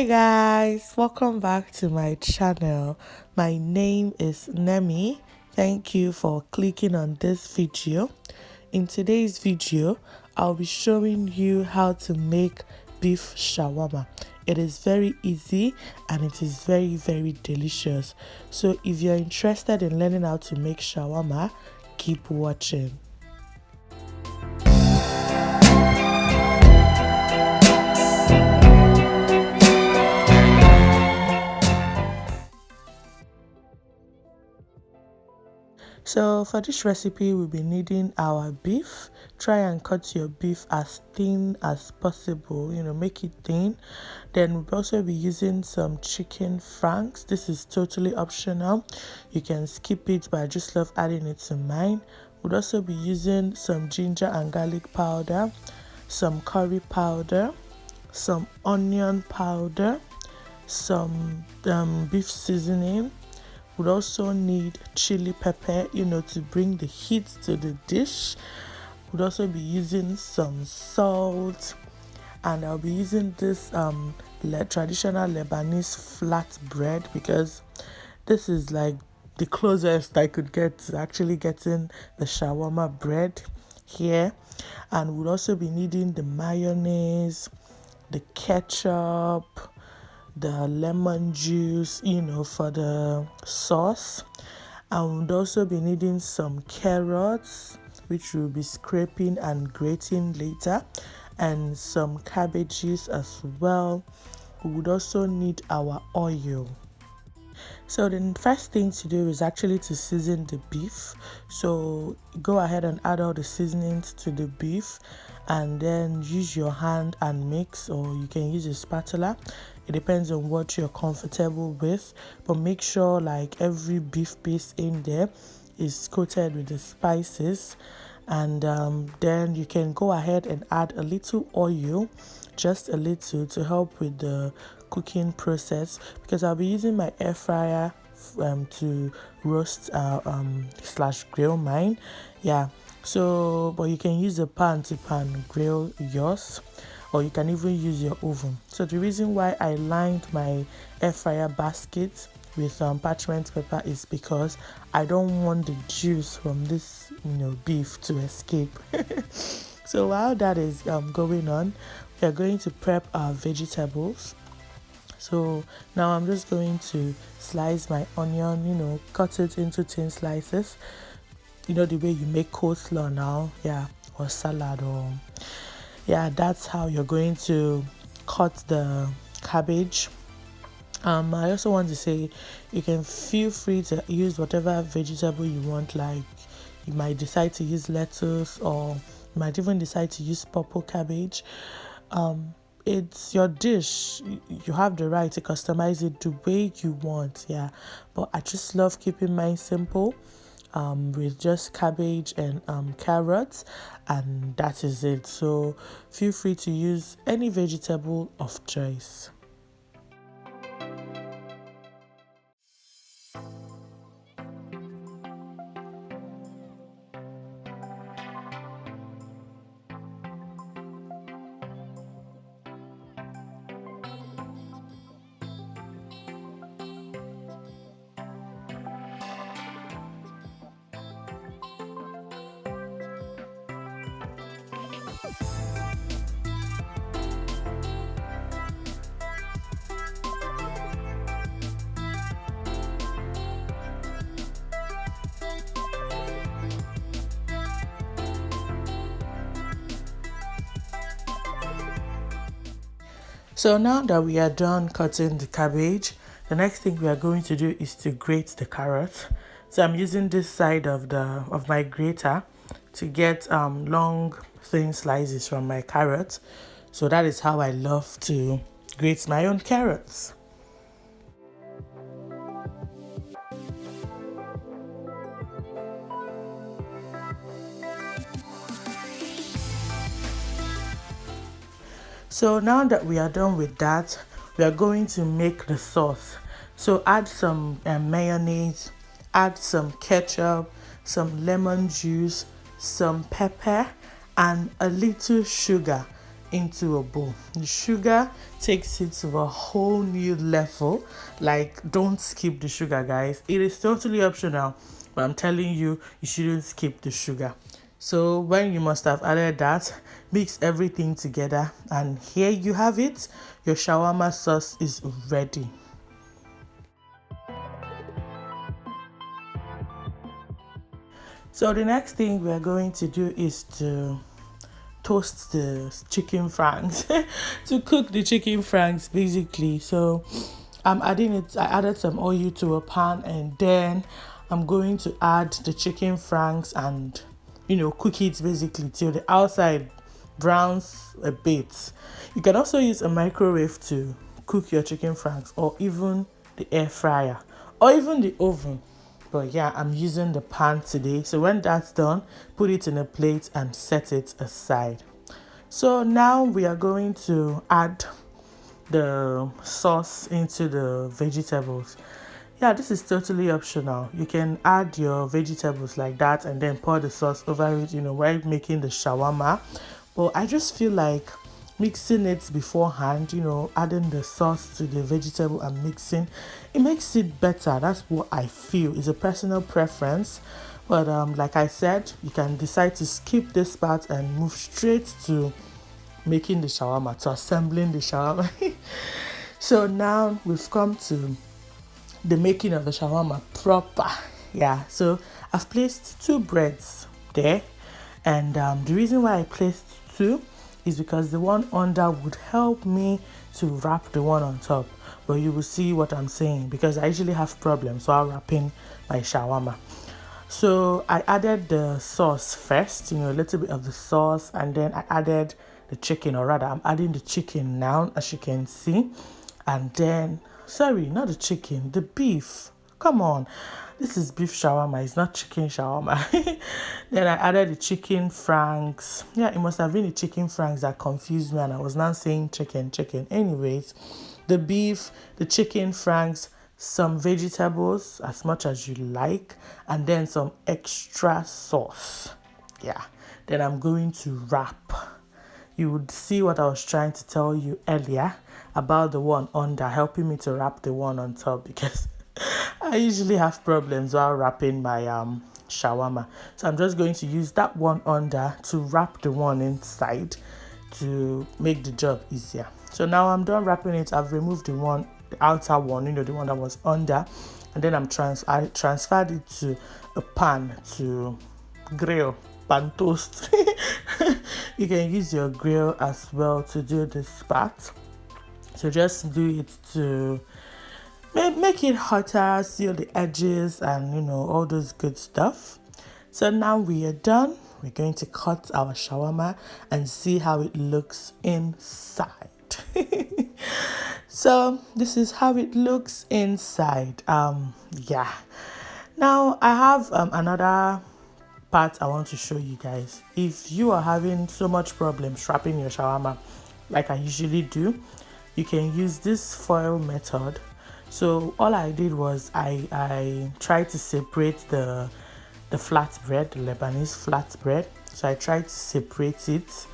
Hi guys, welcome back to my channel. My name is Nemi. Thank you for clicking on this video. In today's video, I'll be showing you how to make beef shawarma. It is very easy and it is very delicious. So if you're interested in learning how to make shawarma, keep watching. So for this recipe, we'll be needing our beef. Try and cut your beef as thin as possible, make it thin. Then we'll also be using some chicken franks. This is totally optional. You can skip it, but I just love adding it to mine. We'll also be using some ginger and garlic powder, some curry powder, some onion powder, some beef seasoning. Would also need chili pepper, to bring the heat to the dish. Would also be using some salt, and I'll be using this traditional Lebanese flat bread because this is like the closest I could get to actually getting the shawarma bread here. And we'll also be needing the mayonnaise, the ketchup, the lemon juice, for the sauce. And we'll also be needing some carrots, which we'll be scraping and grating later, and some cabbages as well. We would also need our oil. So the first thing to do is actually to season the beef. So go ahead and add all the seasonings to the beef and then use your hand and mix, or you can use a spatula. It depends on what you're comfortable with, but make sure like every beef piece in there is coated with the spices. And then you can go ahead and add a little oil, just a little, to help with the cooking process, because I'll be using my air fryer to roast slash grill mine. So but you can use a pan to pan grill yours, or you can even use your oven. So the reason why I lined my air fryer basket with parchment paper is because I don't want the juice from this beef to escape. So while that is going on, we are going to prep our vegetables. So now I'm just going to slice my onion, cut it into thin slices, the way you make coleslaw now, or salad, or that's how you're going to cut the cabbage. I also want to say you can feel free to use whatever vegetable you want. Like you might decide to use lettuce, or you might even decide to use purple cabbage. It's your dish. You have the right to customize it the way you want. But I just love keeping mine simple, with just cabbage and carrots, and that is it. So feel free to use any vegetable of choice. So now that we are done cutting the cabbage, the next thing we are going to do is to grate the carrot. So I'm using this side of my grater to get long thin slices from my carrot. So that is how I love to grate my own carrots. So now that we are done with that, we are going to make the sauce. So add some mayonnaise, add some ketchup, some lemon juice, some pepper, and a little sugar. into a bowl. The sugar takes it to a whole new level. Like, don't skip the sugar, guys. It is totally optional, but I'm telling you, you shouldn't skip the sugar. So when you must have added that, mix everything together, and here you have it. Your shawarma sauce is ready. So the next thing we are going to do is to toast the chicken franks. To cook the chicken franks basically. So I'm adding it, I added some oil to a pan, and then I'm going to add the chicken franks and cook it basically till the outside browns a bit. You can also use a microwave to cook your chicken franks, or even the air fryer, or even the oven. But yeah, I'm using the pan today. So when that's done, put it in a plate and set it aside. So now we are going to add the sauce into the vegetables. Yeah, this is totally optional. You can add your vegetables like that and then pour the sauce over it, while making the shawarma. But I just feel like mixing it beforehand, adding the sauce to the vegetable and mixing, it makes it better. That's what I feel. It's a personal preference. But like I said, you can decide to skip this part and move straight to making the shawarma, to assembling the shawarma. So now we've come to the making of the shawarma proper. Yeah, so I've placed 2 breads there, and the reason why I placed 2 is because the one under would help me to wrap the one on top. But you will see what I'm saying, because I usually have problems while wrapping my shawarma. So I added the sauce first, a little bit of the sauce, and then I added the chicken, or rather I'm adding the chicken now, as you can see. And then, sorry, not the chicken, the beef. Come on, this is beef shawarma, it's not chicken shawarma. Then I added the chicken franks. Yeah, it must have been the chicken franks that confused me, and I was now saying chicken. Anyways, the beef, the chicken franks, some vegetables as much as you like, and then some extra sauce. Yeah, then I'm going to wrap. You would see what I was trying to tell you earlier about the one under, helping me to wrap the one on top, because I usually have problems while wrapping my shawarma. So I'm just going to use that one under to wrap the one inside to make the job easier. So now I'm done wrapping it. I've removed the outer one, the one that was under, and then I transferred it to a pan to grill, pan toast. You can use your grill as well to do this part. So just do it to make it hotter, seal the edges, and all those good stuff. So now we are done. We're going to cut our shawarma and see how it looks inside. So this is how it looks inside. Yeah. Now I have another part I want to show you guys. If you are having so much problems wrapping your shawarma, like I usually do, you can use this foil method. So all I did was I tried to separate the flatbread, the Lebanese flatbread. So I tried to separate it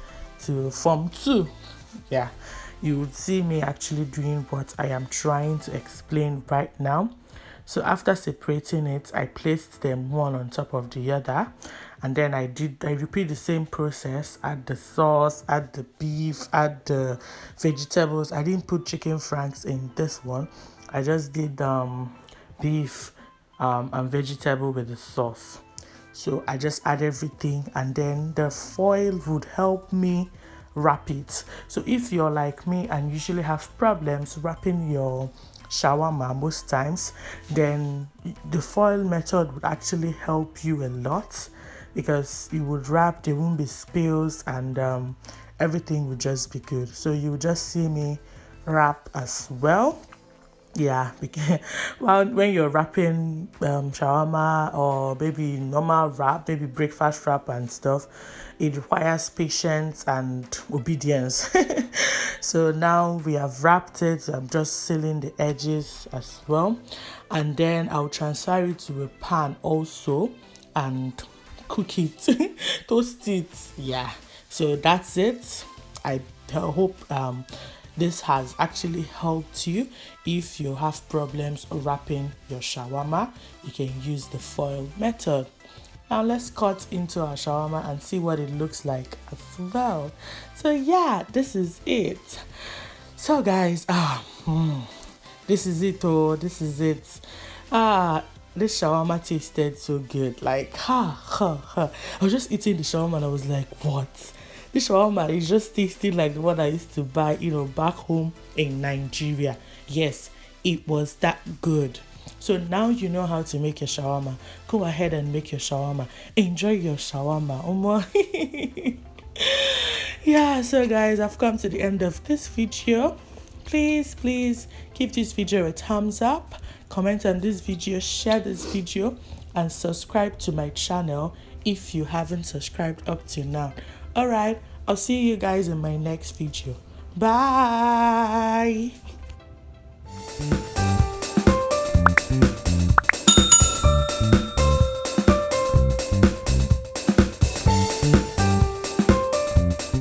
to form 2. Yeah, you would see me actually doing what I am trying to explain right now. So after separating it, I placed them one on top of the other, and then I repeat the same process. Add the sauce, add the beef, add the vegetables. I didn't put chicken franks in this one. I just did beef and vegetable with the sauce. So I just add everything, and then the foil would help me wrap it. So if you're like me and usually have problems wrapping your shawarma most times, then the foil method would actually help you a lot, because you would wrap, there won't be spills, and everything would just be good. So you would just see me wrap as well. Yeah, because when you're wrapping shawarma, or maybe normal wrap, maybe breakfast wrap and stuff, it requires patience and obedience. So now we have wrapped it. I'm just sealing the edges as well, and then I'll transfer it to a pan also and cook it, toast it. Yeah, so that's it. I I hope this has actually helped you. If you have problems wrapping your shawarma, you can use the foil method. Now let's cut into our shawarma and see what it looks like as well. So yeah, this is it. So guys, this is it. Oh, this is it. This shawarma tasted so good. Like, I was just eating the shawarma and I was like, what? This shawarma is just tasting like the one I used to buy, back home in Nigeria. Yes, it was that good. So now you know how to make your shawarma. Go ahead and make your shawarma. Enjoy your shawarma. Yeah, so guys, I've come to the end of this video. Please give this video a thumbs up, comment on this video, share this video, and subscribe to my channel if you haven't subscribed up to now. Alright, I'll see you guys in my next video. Bye.